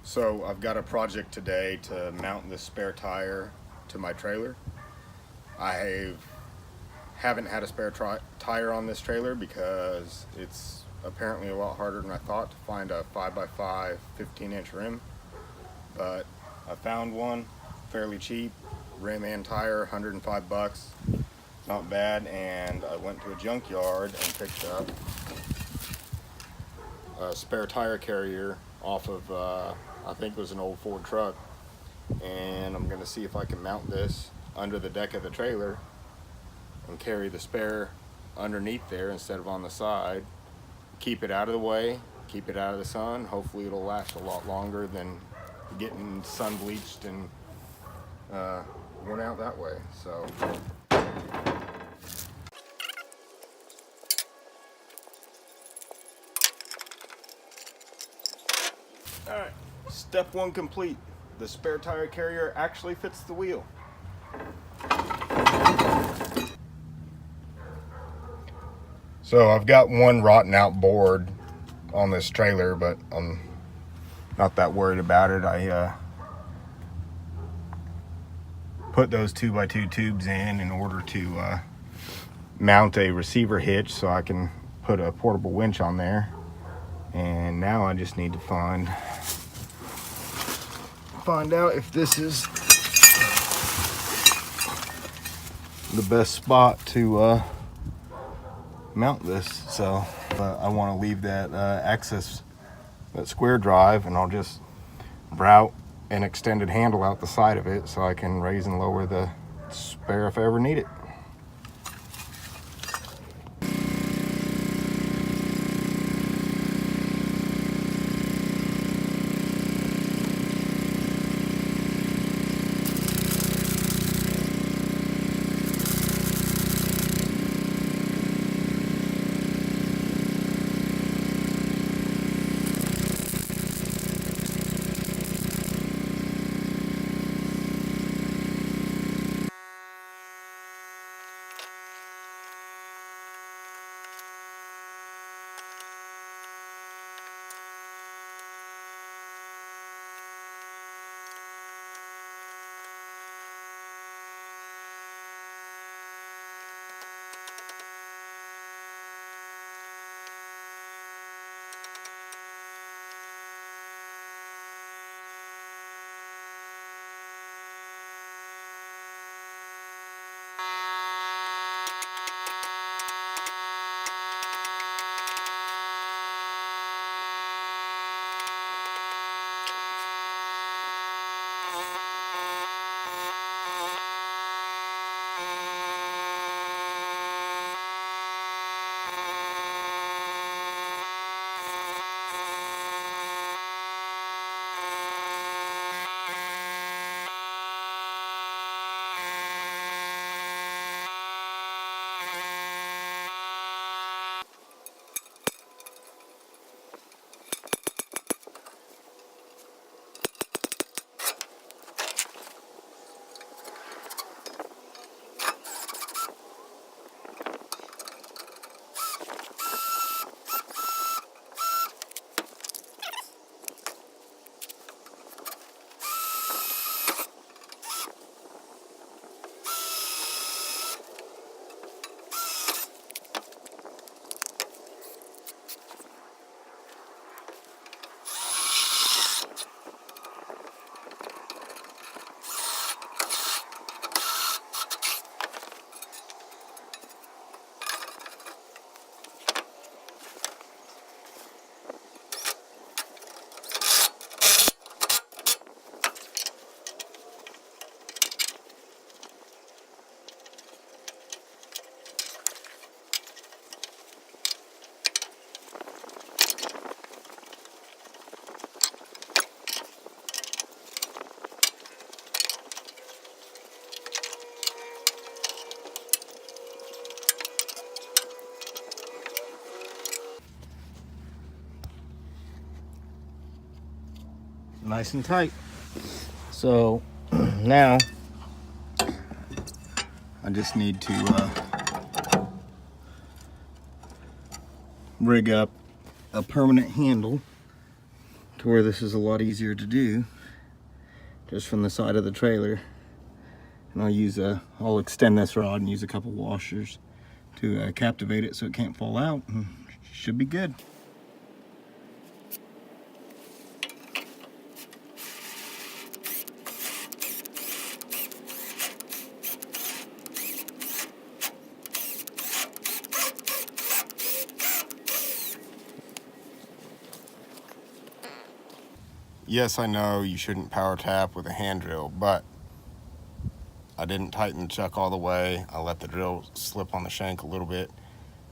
So I've got a project today to mount this spare tire to my trailer. Haven't had a spare tire on this trailer because it's apparently a lot harder than I thought to find a 5x5 15-inch rim, but I found one fairly cheap, rim and tire, 105 bucks, not bad. And I went to a junkyard and picked up a spare tire carrier off of I think it was an old Ford truck, and I'm gonna see if I can mount this under the deck of the trailer and carry the spare underneath there instead of on the side. Keep it out of the way, keep it out of the sun. Hopefully it'll last a lot longer than getting sun bleached and worn out that way. So alright, step one complete. The spare tire carrier actually fits the wheel. So I've got one rotten out board on this trailer, but I'm not that worried about it. I put those 2x2 tubes in order to mount a receiver hitch so I can put a portable winch on there. And now I just need to find out if this is the best spot to mount this. So I want to leave that that square drive, and I'll just route an extended handle out the side of it so I can raise and lower the spare if I ever need it. Nice and tight. So now I just need to rig up a permanent handle to to where this is a lot easier to do, just from the side of the trailer. And I'll extend this rod and use a couple washers to captivate it so it can't fall out, and should be good. Yes, I know you shouldn't power tap with a hand drill, but I didn't tighten the chuck all the way. I let the drill slip on the shank a little bit,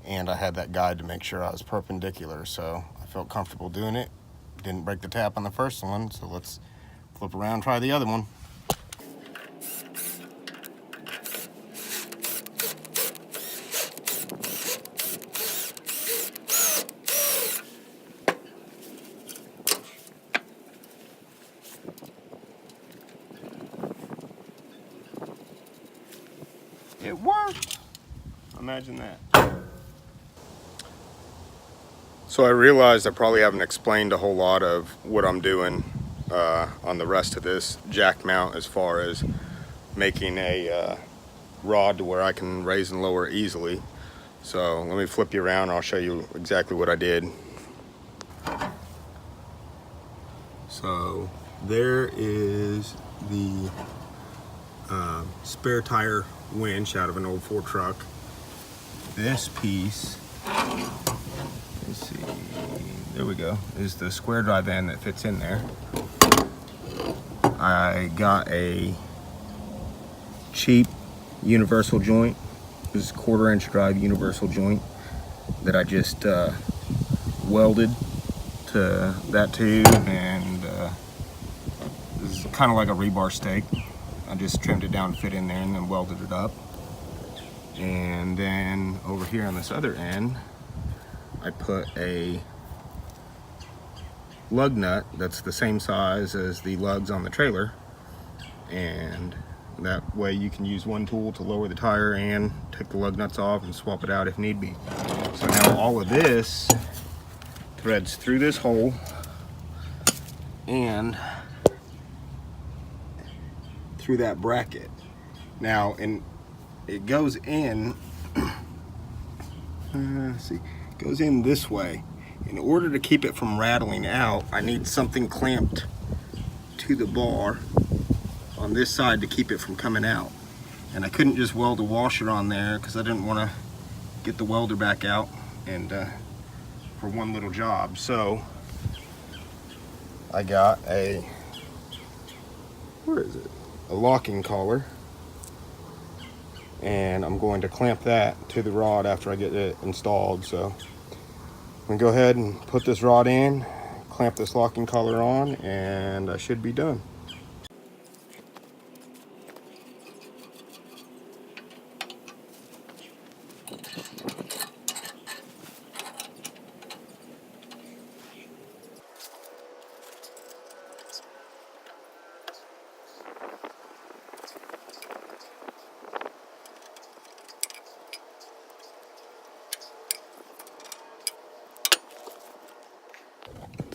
and I had that guide to make sure I was perpendicular, so I felt comfortable doing it. Didn't break the tap on the first one, so let's flip around and try the other one. It worked! Imagine that. So I realized I probably haven't explained a whole lot of what I'm doing on the rest of this jack mount, as far as making a rod to where I can raise and lower easily. So let me flip you around and I'll show you exactly what I did. So there is the spare tire winch out of an old Ford truck. This piece, let's see, there we go, is the square drive end that fits in there. I got a cheap universal joint. This is 1/4 inch drive universal joint that I just welded to that tube, and this is kind of like a rebar stake. I just trimmed it down to fit in there and then welded it up. And then over here on this other end, I put a lug nut that's the same size as the lugs on the trailer, and that way you can use one tool to lower the tire and take the lug nuts off and swap it out if need be. So now all of this threads through this hole and through that bracket. Now, and it goes in, let's see, it goes in this way. In order to keep it from rattling out, I need something clamped to the bar on this side to keep it from coming out. And I couldn't just weld a washer on there because I didn't want to get the welder back out and for one little job. So I got a, where is it? A locking collar, and I'm going to clamp that to the rod after I get it installed. So I'm gonna go ahead and put this rod in, clamp this locking collar on, and I should be done.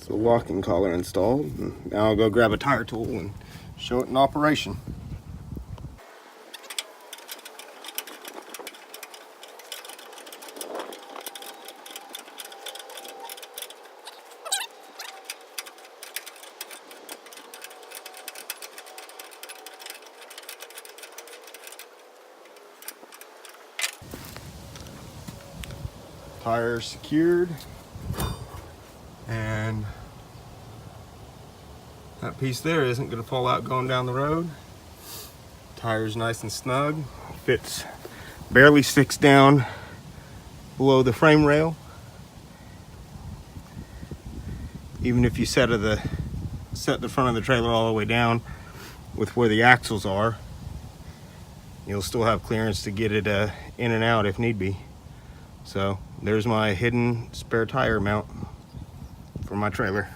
The locking collar installed, and now I'll go grab a tire tool and show it in operation. Tire secured, and that piece there isn't going to fall out going down the road. Tire's nice and snug, fits, barely sticks down below the frame rail. Even if you set the front of the trailer all the way down with where the axles are, you'll still have clearance to get it in and out if need be. So there's my hidden spare tire mount for my trailer.